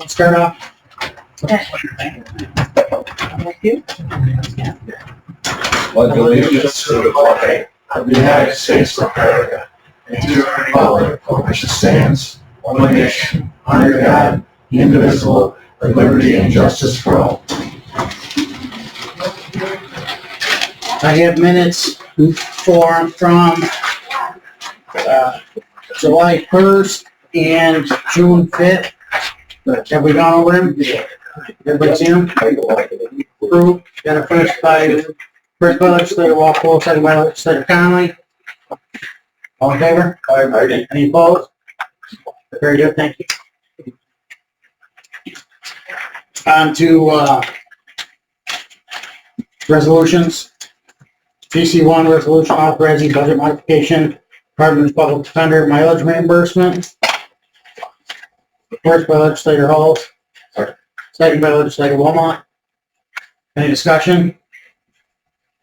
Let's start off. Thank you. Pledge allegiance to the flag of the United States of America and to the republic for which it stands, one nation, under God, indivisible, with liberty and justice for all. I have minutes from July 1st and June 5th. Have we gone over them? Everybody seen them? Approved. Got a first by legislator Walpole, second by legislator Connolly. All in favor? Aye. Any opposed? Very good, thank you. On to resolutions. GC1 resolution authorizing budget modification, Department of Public Defender mileage reimbursement. First by legislator Hall. Second by legislator Wilmot. Any discussion?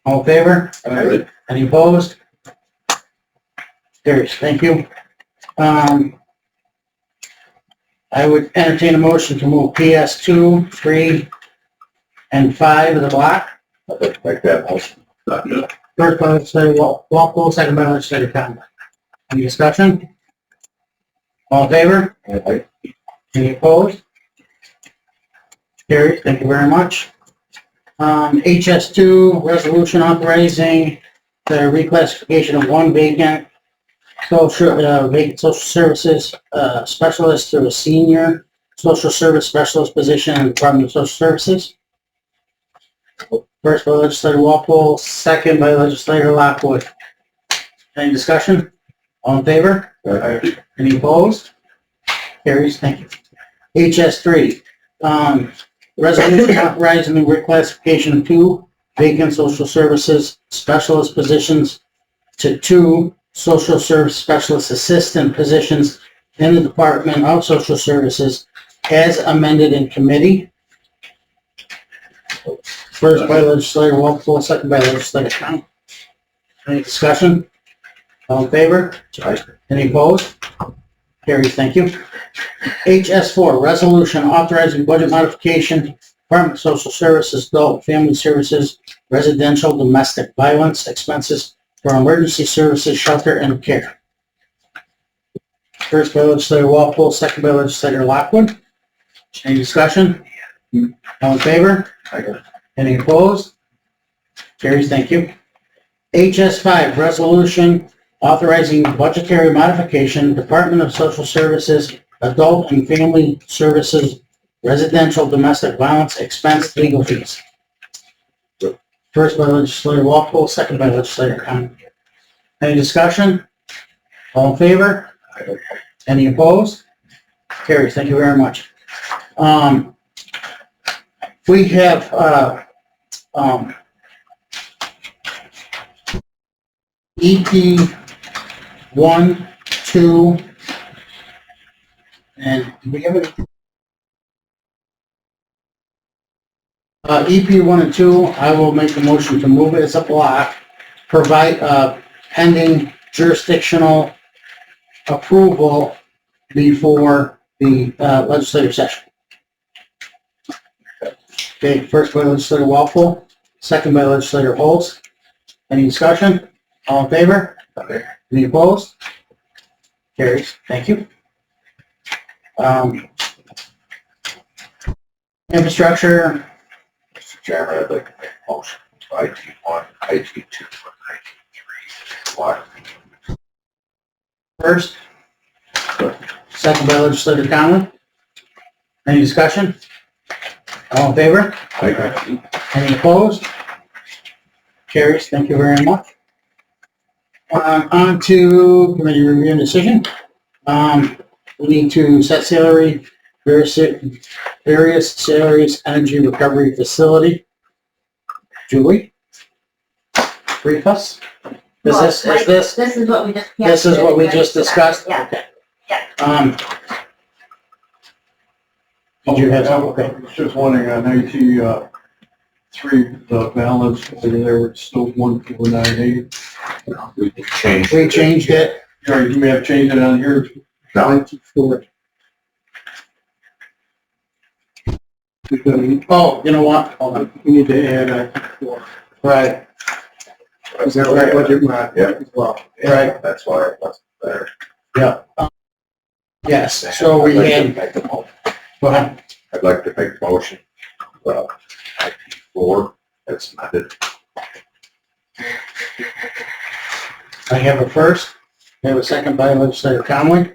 All in favor? Aye. Any opposed? Carries, thank you. I would entertain a motion to move PS 2, 3, and 5 of the block. Like that motion. First by legislator Walpole, second by legislator Conley. Any discussion? All in favor? Aye. Any opposed? Carries, thank you very much. HS2, resolution authorizing the reclassification of one vacant social services specialist to a senior social service specialist position in the Department of Social Services. First by legislator Walpole, second by legislator Lockwood. Any discussion? All in favor? Aye. Any opposed? Carries, thank you. HS3, resolution authorizing the reclassification of two vacant social services specialist positions to two social service specialist assistant positions in the Department of Social Services as amended in committee. First by legislator Walpole, second by legislator Connolly. Any discussion? All in favor? Aye. Any opposed? Carries, thank you. HS4, resolution authorizing budget modification, Department of Social Services, Adult Family Services, Residential Domestic Violence Expenses for Emergency Services, Shelter, and Care. First by legislator Walpole, second by legislator Lockwood. Any discussion? All in favor? Aye. Any opposed? Carries, thank you. HS5, resolution authorizing budgetary modification, Department of Social Services, Adult and Family Services, Residential Domestic Violence Expense Legal Fees. First by legislator Walpole, second by legislator Connolly. Any discussion? All in favor? Aye. Any opposed? Carries, thank you very much. We have, EP 1, 2, and do we have it? EP 1 and 2, I will make a motion to move it as a block, provide, pending jurisdictional approval before the, legislative session. Okay, first by legislator Walpole, second by legislator Holtz. Any discussion? All in favor? Aye. Any opposed? Carries, thank you. Infrastructure, Mr. Chairman, I'd like to make a motion to IT1, IT2, and IT3 block. first. Second by legislator Conlon. Any discussion? All in favor? Aye. Any opposed? Carries, thank you very much. On to committee review and decision. We need to set salary, various salaries, energy recovery facility. Julie? Brief us. This is what we just. this is what we just discussed? Yeah. Okay. Yeah. Did you have some? Okay. I was just wondering on IT, 3, the balance over there, it's still 1498. We can change. We changed it. Sorry, you may have changed it on here. No. Forward. Because Oh, you know what? Hold on. we need to add, I think, four. Right, Is that right, budget, Matt? Yeah. As well. Right. That's why it wasn't there. yeah. Yes, so we had, go ahead. I'd like to make a motion, IP four, that's amended. I have a first, I have a second by legislator Conley.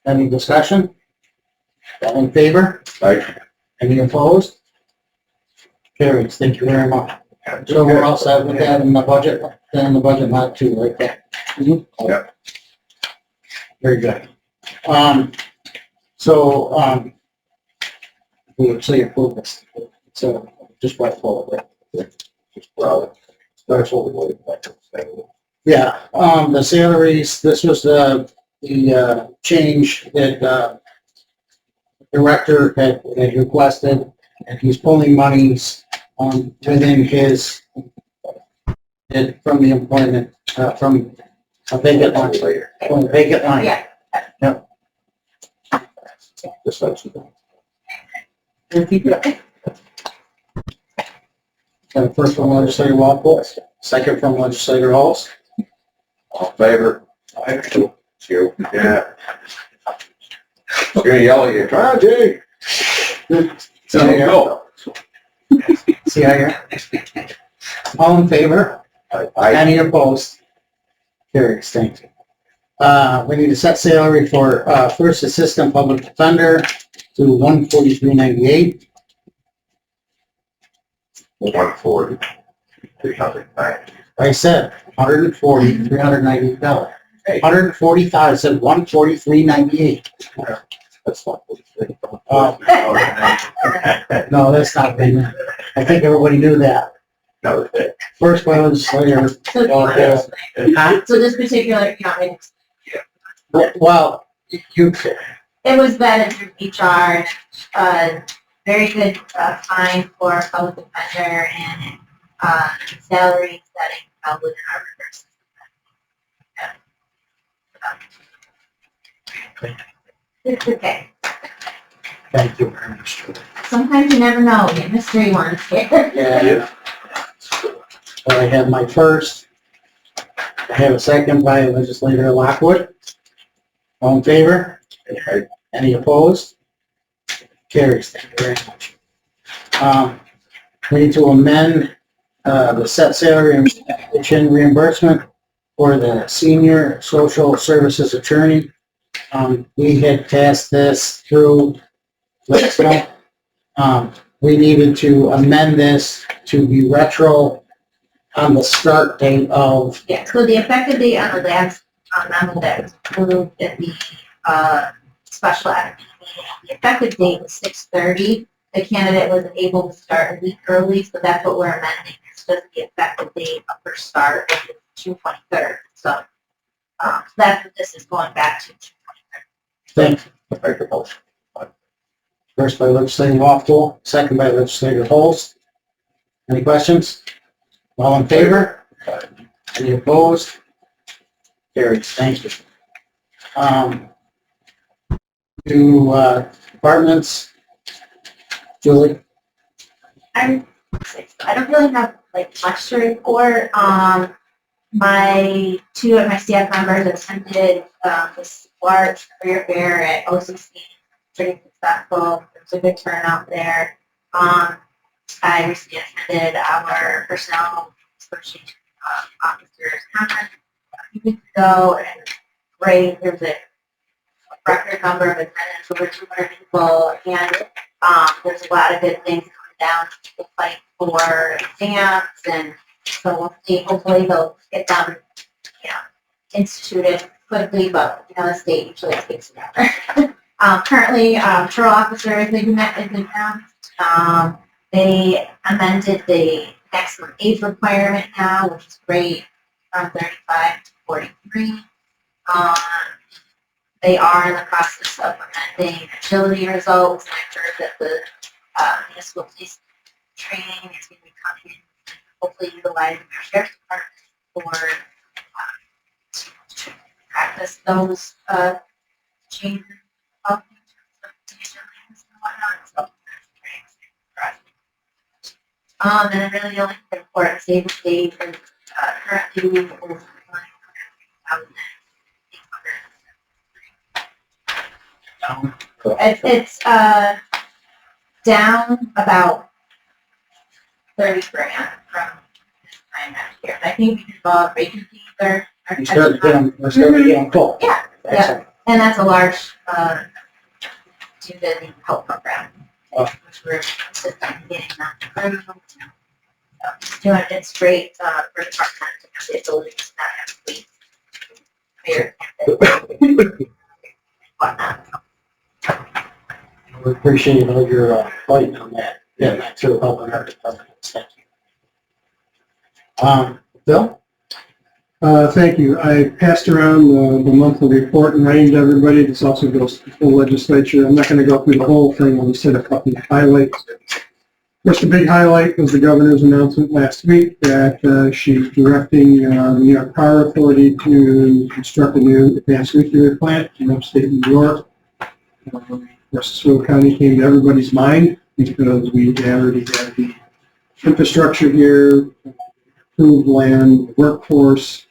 Any discussion? All in favor? Right? Any opposed? Carries, thank you very much. So we're all set with that in the budget, then in the budget not too, like that. Yep. Very good. We would say approve this, so just by flow of it. Well, that's what we would like to say. Yeah, the salaries, this was the change that, director had requested, and he's pulling monies, within his, from the employment, from a vacant line, Later. from a vacant line. Yeah. Just let you know. First from legislator Walpole, second from legislator Halls. All in favor? Aye. It's you. Yeah. I'm gonna yell at you, come on, Jay. So, Go. see how you're. All in favor? I, Any opposed? Carries, thank you. We need to set salary for, first assistant public defender to $143.98. 140. 390. I said $390. 145, I said $143.98. That's not what it's. No, that's not payment. I think everybody knew that. No, it's. First by legislator, huh? So this particular, Well, you, it was vetted through HR, very good, fine for a public defender and, salary setting, within our reverse. It's okay. thank you very much. Sometimes you never know, you get mystery ones here. Yeah. So I have my first. I have a second by legislator Lockwood. All in favor? Right. Any opposed? Carries. Thank you very much. We need to amend, the set salary and pension reimbursement for the senior social services attorney. We had passed this through, we needed to amend this to be retro on the start date of, Yeah, so the effective date on the last memo that was approved at the, special act meeting, the effective date was 6/30. The candidate was able to start a week early, so that's what we're amending. It's just the effective date of her start, which is June 23rd. So, that's what this is going back to, June 23rd. thank you. Make a motion. First by legislator Walpole, second by legislator Holst. Any questions? All in favor? Any opposed? Carries, thank you. Departments, Julie? I don't really have like much to report. Two of my staff members attended the SWART career fair at OCC. Pretty successful. There's a good turnout there. I recently attended our personnel association officers conference a few weeks ago, and great. There's a record number of attendance, over 200 people, and there's a lot of good things coming down to fight for exams, and so we'll see. Hopefully they'll get them, instituted quickly, but the state usually takes forever. Currently, patrol officers, they've met in exams. They amended the maximum age requirement now, which is great, from 35 to 43. They are in the process of amending agility results. I've heard that the municipal police training is going to be coming in, hopefully utilizing our sheriff's department for to practice those changes of agility and whatnot. So And then really the only thing for it, save the date, and currently is it's down about 30 grand from this time last year. I think because vacancies are We're starting to get them full. Yeah, Excellent. and that's a large to the health program, Oh. which we're consistent getting that approved. So, just doing it straight for the department to get the leaks that week. Fair and whatnot. We appreciate all your fight on that. Yeah, that too, helping our department. Thank you. Bill? Thank you. I passed around the monthly report and named everybody. This also goes to the full legislature. I'm not going to go through the whole thing. I'll just hit a couple of highlights. First, the big highlight was the governor's announcement last week that she's directing the New York Power Authority to construct a new advanced nuclear plant in upstate New York. Oswego County came to everybody's mind because we already have the infrastructure here, approved land, workforce,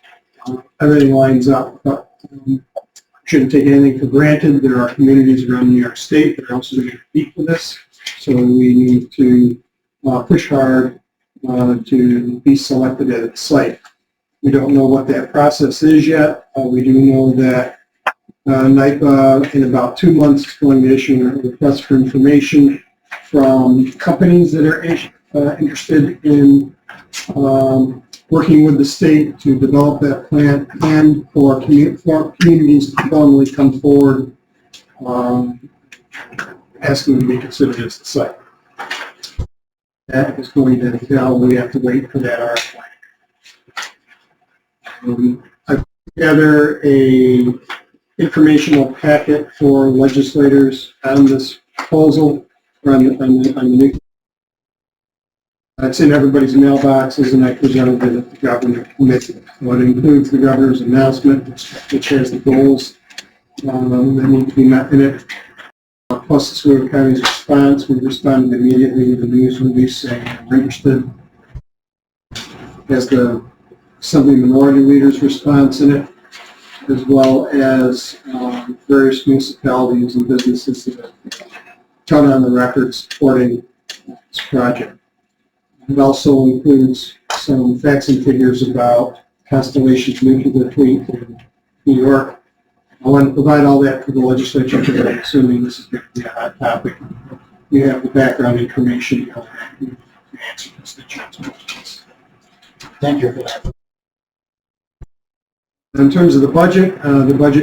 everything lines up. But shouldn't take anything for granted. There are communities around New York State that are also going to compete for this. So we need to push hard to be selected at the site. We don't know what that process is yet. We do know that NYPA in about 2 months is going to issue a request for information from companies that are interested in working with the state to develop that plant and for communities to formally come forward asking to be considered as the site. That is going to entail, we have to wait for that RFI. I put together a informational packet for legislators on this proposal, or on the new. It's in everybody's mailboxes, and I presented it at the governor committee. So it includes the governor's announcement, which has the goals that need to be met in it. Plus the Oswego County's response. We responded immediately with a news release saying we're interested. As the Assembly Minority Leader's response in it, as well as various municipalities and businesses that have gone on the record supporting this project. It also includes some facts and figures about Constellation's nuclear fleet in New York. I want to provide all that for the legislature today, assuming this is going to be a hot topic. You have the background information to answer constituents' questions. Thank you for that. In terms of the budget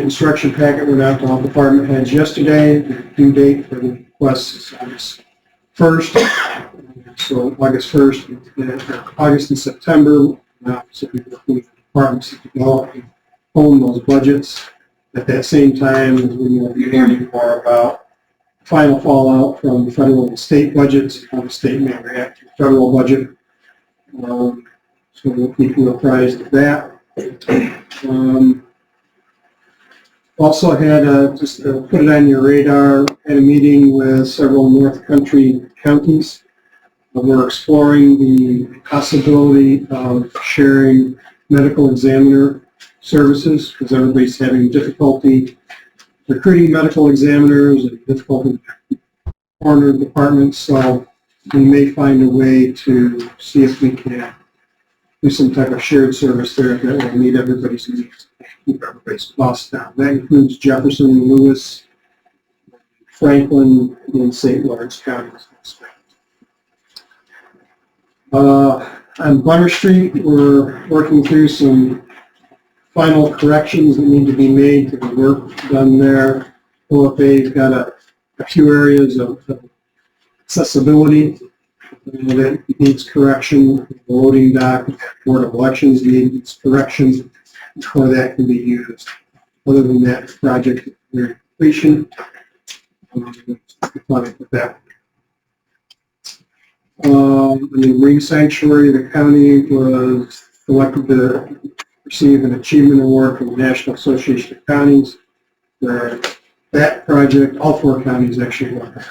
instruction packet went out to all department heads yesterday. The due date for the request is August 1st. So August 1st, August and September, so we're working with the departments to develop and own those budgets. At that same time, we will be learning more about final fallout from federal and state budgets, how the state may react to the federal budget. So we'll keep you apprised of that. Also had just put it on your radar, had a meeting with several North Country counties. We're exploring the possibility of sharing medical examiner services because everybody's having difficulty recruiting medical examiners and difficulty in coroner departments. So we may find a way to see if we can do some type of shared service there that will meet everybody's needs, keep everybody's costs down. That includes Jefferson, Lewis, Franklin, and St. Lawrence counties. On Bunner Street, we're working through some final corrections that need to be made to the work done there. OFA's got a few areas of accessibility that needs correction. The loading dock, Board of Elections needs correction before that can be used. Other than that, the project is near completion. With that. In the Marine Sanctuary, the county was selected to receive an achievement award from the National Association of Counties. That project, all 4 counties actually won.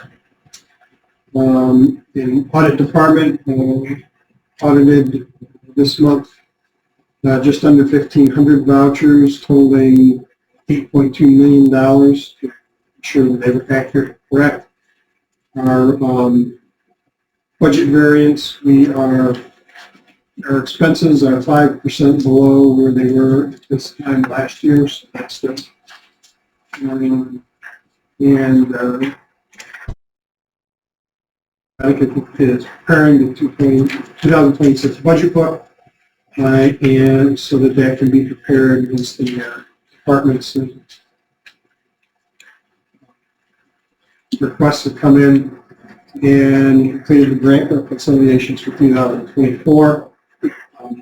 In audit department, audited this month, just under 1,500 vouchers totaling $8.2 million to ensure that they were accurate and correct. Our budget variance, our expenses are 5% below where they were at this time last year, so that's good. I think it is preparing the 2026 budget book, and so that can be prepared against the departments and requests have come in, and completed the grant reconciliations for 2024,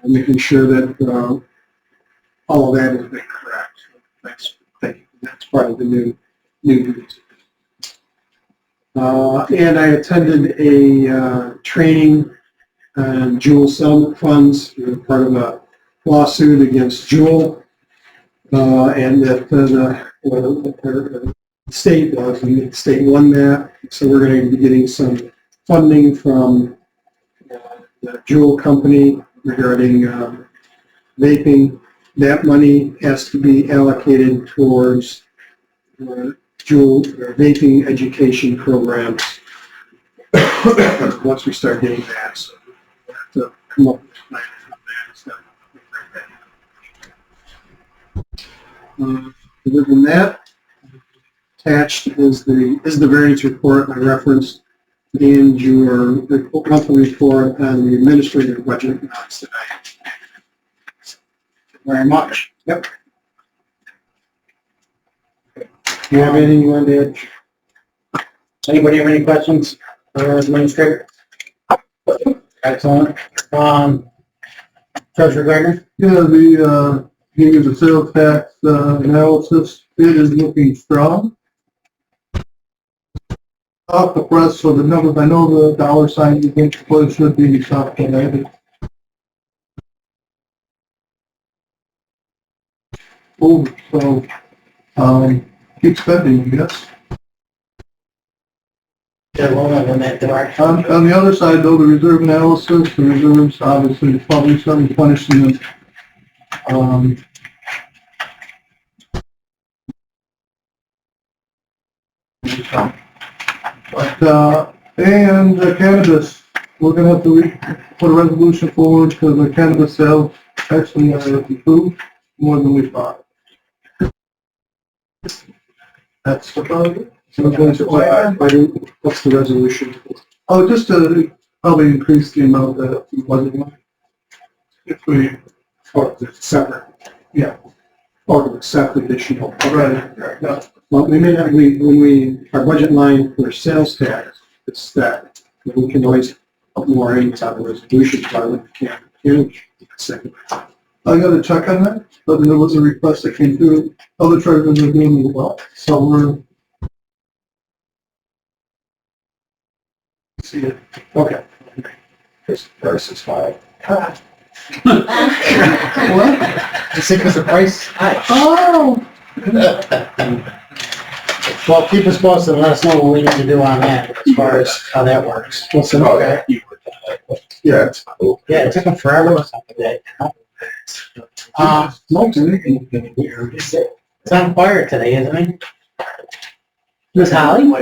making sure that all of that has been correct. That's part of the new duties. And I attended a training on Juul settlement funds. We were part of a lawsuit against Juul, and that the state won that. So we're going to be getting some funding from the Juul company regarding vaping. That money has to be allocated towards Juul or vaping education programs once we start getting that. So we'll have to come up with a plan for that. Other than that, attached is the variance report I referenced and your monthly report on the administrative budget amounts tonight. Very much. Yep. Do you have anything you want to add? Anybody have any questions for Administrator? Excellent. Treasurer Gardner? Yeah, gave you the sales tax analysis. It is looking strong. Off the press, so the numbers, I know the dollar sign you think should be calculated. Oh, so, keep spending, I guess. Yeah, well, on that door. On the other side, though, the reserve analysis, the reserves obviously probably some punishment. And cannabis, we're gonna have to put a resolution forward because the cannabis sales actually improved more than we thought. That's about it. So what's the resolution? Oh, just to probably increase the amount that we wasn't. If we, Or the separate? Yeah. Or the separate additional? right, yeah. Well, we may have, our budget line for sales tax is set. We can always put more in without a resolution, but we can't. Second. I got to check on that, but there was a request that came through. Other treasurers are doing it well, so we're. See it. Okay. This price is high. What? The sickness of price? Oh! Well, keep us posted and let us know what we need to do on that as far as how that works. Listen, okay. Yeah, it's cool. Yeah, it took them forever or something. It's on fire today, isn't it? Miss Holly?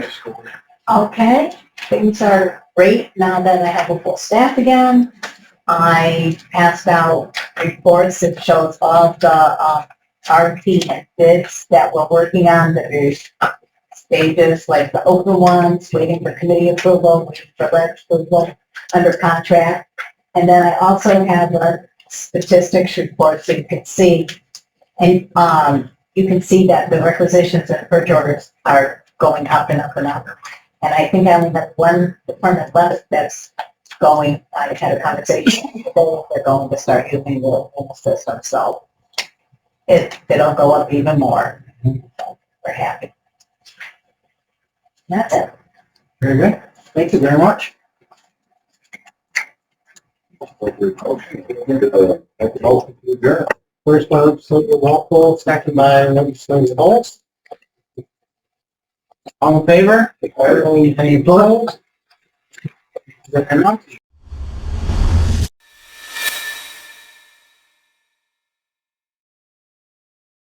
Okay, things are great now that I have a full staff again. I passed out reports that shows all the RFP and bids that we're working on. There's stages like the open ones, waiting for committee approval, waiting for letter approval, under contract. And then I also have a statistics report so you can see. And you can see that the requisitions and purchase orders are going up and up and up. And I think I only have one department left that's going, I had a conversation, they're going to start using the system, so it'll go up even more. So we're happy. That's it. Very good. Thank you very much. First by Senator Walpole, second by Legislator Holtz. All in favor? Any opposed? the penalty